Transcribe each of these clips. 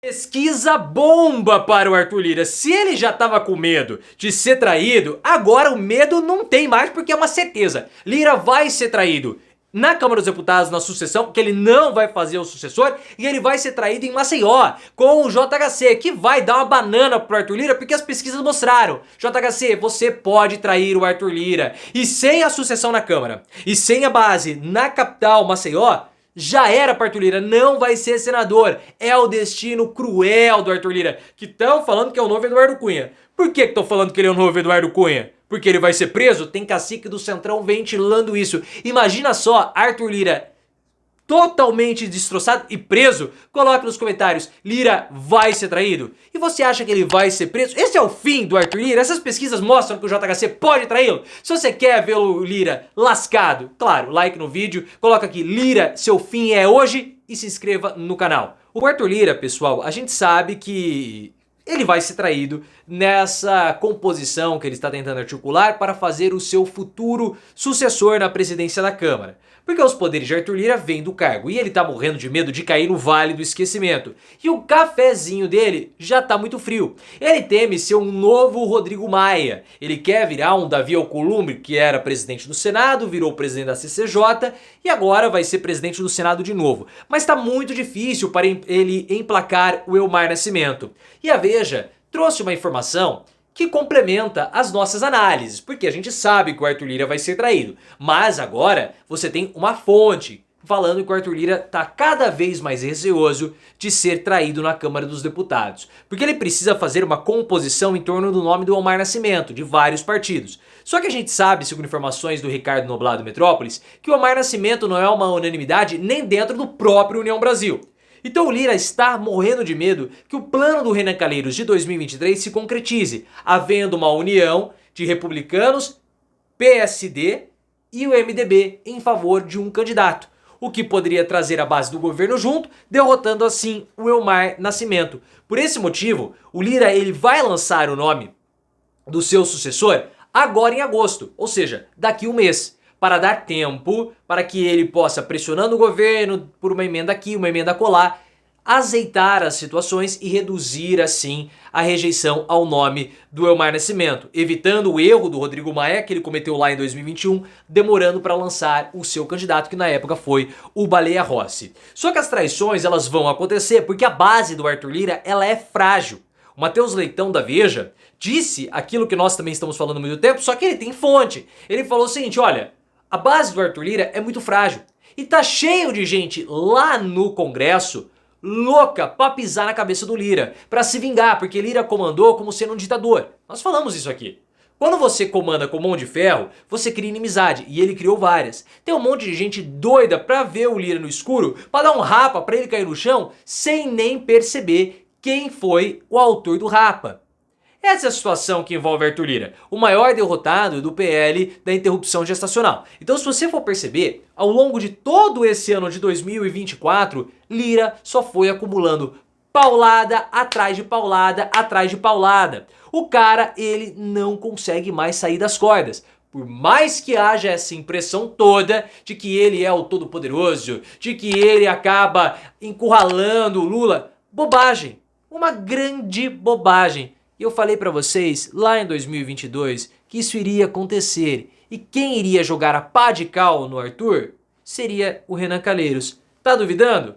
Pesquisa bomba para o Arthur Lira. Se ele já estava com medo de ser traído, agora o medo não tem mais porque é uma certeza. Lira vai ser traído na Câmara dos Deputados, na sucessão, que ele não vai fazer o sucessor, e ele vai ser traído em Maceió, com o JHC, que vai dar uma banana pro Arthur Lira, porque as pesquisas mostraram. JHC, você pode trair o Arthur Lira. E sem a sucessão na Câmara, e sem a base na capital, Maceió, já era para Arthur Lira, não vai ser senador. É o destino cruel do Arthur Lira, que estão falando que é o novo Eduardo Cunha. Por que estão falando que ele é o novo Eduardo Cunha? Porque ele vai ser preso? Tem cacique do Centrão ventilando isso. Imagina só, Arthur Lira totalmente destroçado e preso. Coloque nos comentários, Lira vai ser traído? E você acha que ele vai ser preso? Esse é o fim do Arthur Lira? Essas pesquisas mostram que o JHC pode traí-lo? Se você quer ver o Lira lascado, claro, like no vídeo, coloca aqui, Lira, seu fim é hoje, e se inscreva no canal. O Arthur Lira, pessoal, a gente sabe que ele vai ser traído nessa composição que ele está tentando articular para fazer o seu futuro sucessor na presidência da Câmara. Porque os poderes de Arthur Lira vêm do cargo e ele tá morrendo de medo de cair no vale do esquecimento. E o cafezinho dele já tá muito frio. Ele teme ser um novo Rodrigo Maia. Ele quer virar um Davi Alcolumbre, que era presidente do Senado, virou presidente da CCJ e agora vai ser presidente do Senado de novo. Mas tá muito difícil para ele emplacar o Elmar Nascimento. E a Veja trouxe uma informação que complementa as nossas análises, porque a gente sabe que o Arthur Lira vai ser traído, mas agora você tem uma fonte falando que o Arthur Lira está cada vez mais receoso de ser traído na Câmara dos Deputados, porque ele precisa fazer uma composição em torno do nome do Elmar Nascimento, de vários partidos. Só que a gente sabe, segundo informações do Ricardo Noblado Metrópolis, que o Elmar Nascimento não é uma unanimidade nem dentro do próprio União Brasil. Então o Lira está morrendo de medo que o plano do Renan Calheiros de 2023 se concretize, havendo uma união de republicanos, PSD e o MDB em favor de um candidato, o que poderia trazer a base do governo junto, derrotando assim o Elmar Nascimento. Por esse motivo, o Lira ele vai lançar o nome do seu sucessor agora em agosto, ou seja, daqui um mês, para dar tempo para que ele possa, pressionando o governo por uma emenda aqui, uma emenda acolá, azeitar as situações e reduzir assim a rejeição ao nome do Elmar Nascimento, evitando o erro do Rodrigo Maia que ele cometeu lá em 2021, demorando para lançar o seu candidato, que na época foi o Baleia Rossi. Só que as traições elas vão acontecer porque a base do Arthur Lira ela é frágil. O Matheus Leitão da Veja disse aquilo que nós também estamos falando há muito tempo, só que ele tem fonte. Ele falou o seguinte, olha, a base do Arthur Lira é muito frágil e tá cheio de gente lá no Congresso louca pra pisar na cabeça do Lira, pra se vingar, porque Lira comandou como sendo um ditador. Nós falamos isso aqui. Quando você comanda com mão de ferro, você cria inimizade, e ele criou várias. Tem um monte de gente doida pra ver o Lira no escuro, pra dar um rapa pra ele cair no chão, sem nem perceber quem foi o autor do rapa. Essa é a situação que envolve Arthur Lira, o maior derrotado do PL da interrupção gestacional. Então, se você for perceber, ao longo de todo esse ano de 2024, Lira só foi acumulando paulada atrás de paulada atrás de paulada. O cara, ele não consegue mais sair das cordas. Por mais que haja essa impressão toda de que ele é o todo-poderoso, de que ele acaba encurralando o Lula, bobagem, uma grande bobagem. E eu falei pra vocês lá em 2022 que isso iria acontecer e quem iria jogar a pá de cal no Arthur seria o Renan Calheiros. Tá duvidando?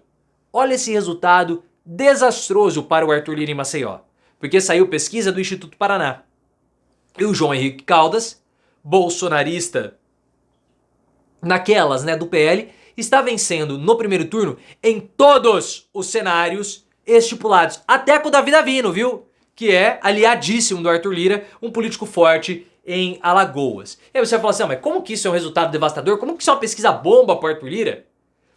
Olha esse resultado desastroso para o Arthur Lira em Maceió, porque saiu pesquisa do Instituto Paraná. E o João Henrique Caldas, bolsonarista naquelas, do PL, está vencendo no primeiro turno em todos os cenários estipulados, até com o Davi Davino, viu? Que é aliadíssimo do Arthur Lira, um político forte em Alagoas. E aí você vai falar assim, mas como que isso é um resultado devastador? Como que isso é uma pesquisa bomba pro Arthur Lira?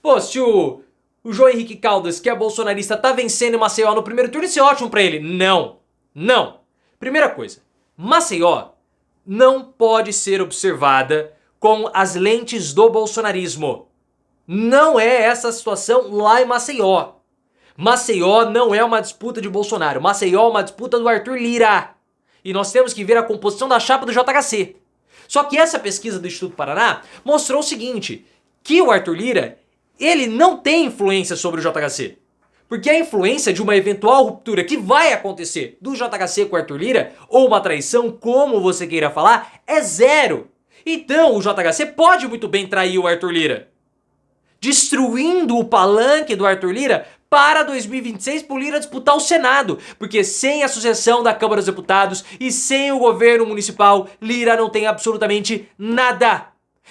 Pô, se o João Henrique Caldas, que é bolsonarista, tá vencendo em Maceió no primeiro turno, isso é ótimo pra ele. Não, não. Primeira coisa, Maceió não pode ser observada com as lentes do bolsonarismo. Não é essa a situação lá em Maceió. Maceió não é uma disputa de Bolsonaro, Maceió é uma disputa do Arthur Lira. E nós temos que ver a composição da chapa do JHC. Só que essa pesquisa do Instituto Paraná mostrou o seguinte, que o Arthur Lira, ele não tem influência sobre o JHC. Porque a influência de uma eventual ruptura que vai acontecer do JHC com o Arthur Lira, ou uma traição, como você queira falar, é zero. Então o JHC pode muito bem trair o Arthur Lira, destruindo o palanque do Arthur Lira para 2026 pro Lira disputar o Senado. Porque sem a sucessão da Câmara dos Deputados e sem o governo municipal, Lira não tem absolutamente nada.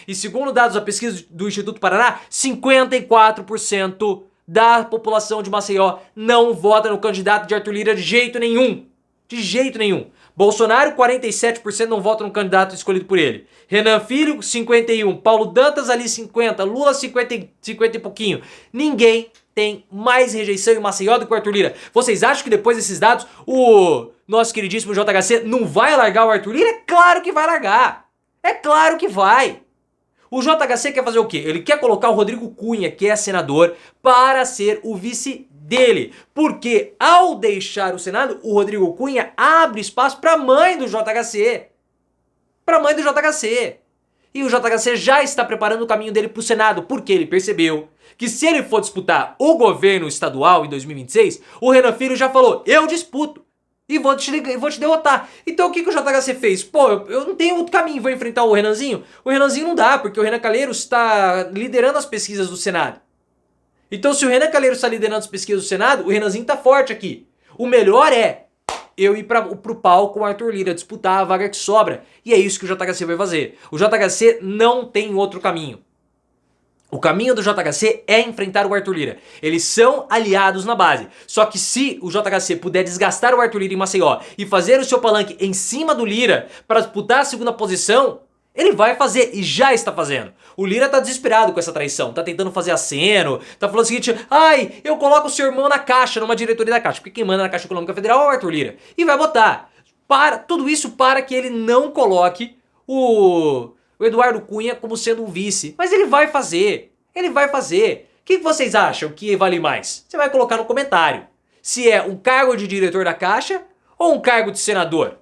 E segundo dados da pesquisa do Instituto Paraná, 54% da população de Maceió não vota no candidato de Arthur Lira de jeito nenhum. De jeito nenhum. Bolsonaro, 47% não vota no candidato escolhido por ele. Renan Filho, 51%. Paulo Dantas, ali 50%. Lula, 50 e pouquinho. Ninguém tem mais rejeição em Maceió do que o Arthur Lira. Vocês acham que depois desses dados, o nosso queridíssimo JHC não vai largar o Arthur Lira? É claro que vai largar. É claro que vai. O JHC quer fazer o quê? Ele quer colocar o Rodrigo Cunha, que é senador, para ser o vice dele. Porque ao deixar o Senado, o Rodrigo Cunha abre espaço para a mãe do JHC. Para a mãe do JHC. E o JHC já está preparando o caminho dele para o Senado, porque ele percebeu que se ele for disputar o governo estadual em 2026, o Renan Filho já falou, eu disputo. E vou te derrotar. Então o que o JHC fez? Pô, eu não tenho outro caminho, vou enfrentar o Renanzinho? O Renanzinho não dá, porque o Renan Calheiros está liderando as pesquisas do Senado. Então se o Renan Calheiros está liderando as pesquisas do Senado, o Renanzinho tá forte aqui. O melhor é eu ir pro palco com o Arthur Lira, disputar a vaga que sobra. E é isso que o JHC vai fazer. O JHC não tem outro caminho. O caminho do JHC é enfrentar o Arthur Lira. Eles são aliados na base. Só que se o JHC puder desgastar o Arthur Lira em Maceió e fazer o seu palanque em cima do Lira para disputar a segunda posição, ele vai fazer e já está fazendo. O Lira tá desesperado com essa traição, tá tentando fazer aceno, tá falando o seguinte, ai, eu coloco o seu irmão na Caixa, numa diretoria da Caixa, porque quem manda na Caixa Econômica Federal é o Arthur Lira. E vai botar. Tudo isso para que ele não coloque o Eduardo Cunha como sendo um vice. Mas ele vai fazer. Ele vai fazer. O que vocês acham que vale mais? Você vai colocar no comentário. Se é um cargo de diretor da Caixa ou um cargo de senador.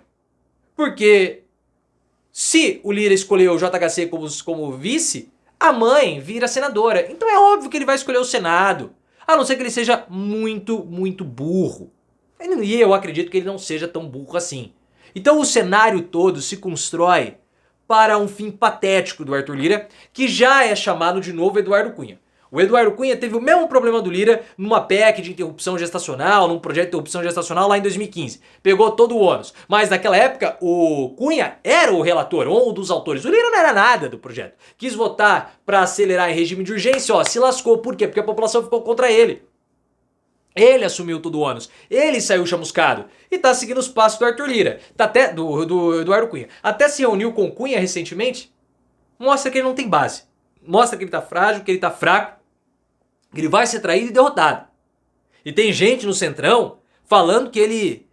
Porque se o Lira escolheu o JHC como vice, a mãe vira senadora. Então é óbvio que ele vai escolher o Senado. A não ser que ele seja muito, muito burro. E eu acredito que ele não seja tão burro assim. Então o cenário todo se constrói para um fim patético do Arthur Lira, que já é chamado de novo Eduardo Cunha. O Eduardo Cunha teve o mesmo problema do Lira numa PEC de interrupção gestacional, num projeto de interrupção gestacional lá em 2015. Pegou todo o ônus. Mas naquela época o Cunha era o relator, ou um dos autores. O Lira não era nada do projeto. Quis votar para acelerar em regime de urgência, ó, se lascou. Por quê? Porque a população ficou contra ele. Ele assumiu todo o ônus. Ele saiu chamuscado. E tá seguindo os passos do Arthur Lira. Tá até do Eduardo Cunha. Até se reuniu com o Cunha recentemente. Mostra que ele não tem base. Mostra que ele tá frágil, que ele tá fraco. Que ele vai ser traído e derrotado. E tem gente no Centrão falando que ele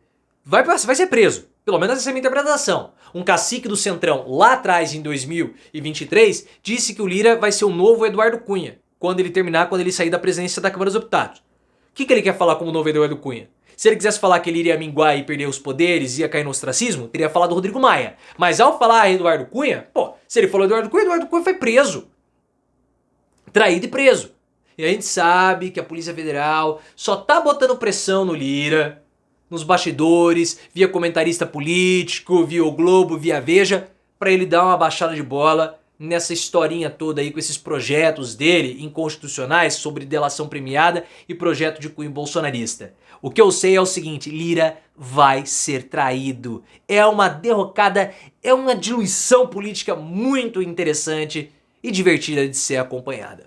vai ser preso. Pelo menos essa é a minha interpretação. Um cacique do Centrão lá atrás, em 2023, disse que o Lira vai ser o novo Eduardo Cunha. Quando ele sair da presidência da Câmara dos Deputados. O que ele quer falar como novo Eduardo Cunha? Se ele quisesse falar que ele iria minguar e perder os poderes, ia cair no ostracismo, teria falado do Rodrigo Maia. Mas ao falar Eduardo Cunha, se ele falou Eduardo Cunha foi preso. Traído e preso. E a gente sabe que a Polícia Federal só tá botando pressão no Lira, nos bastidores, via comentarista político, via o Globo, via a Veja, pra ele dar uma baixada de bola nessa historinha toda aí com esses projetos dele inconstitucionais sobre delação premiada e projeto de cunho bolsonarista. O que eu sei é o seguinte, Lira vai ser traído. É uma derrocada, é uma diluição política muito interessante e divertida de ser acompanhada.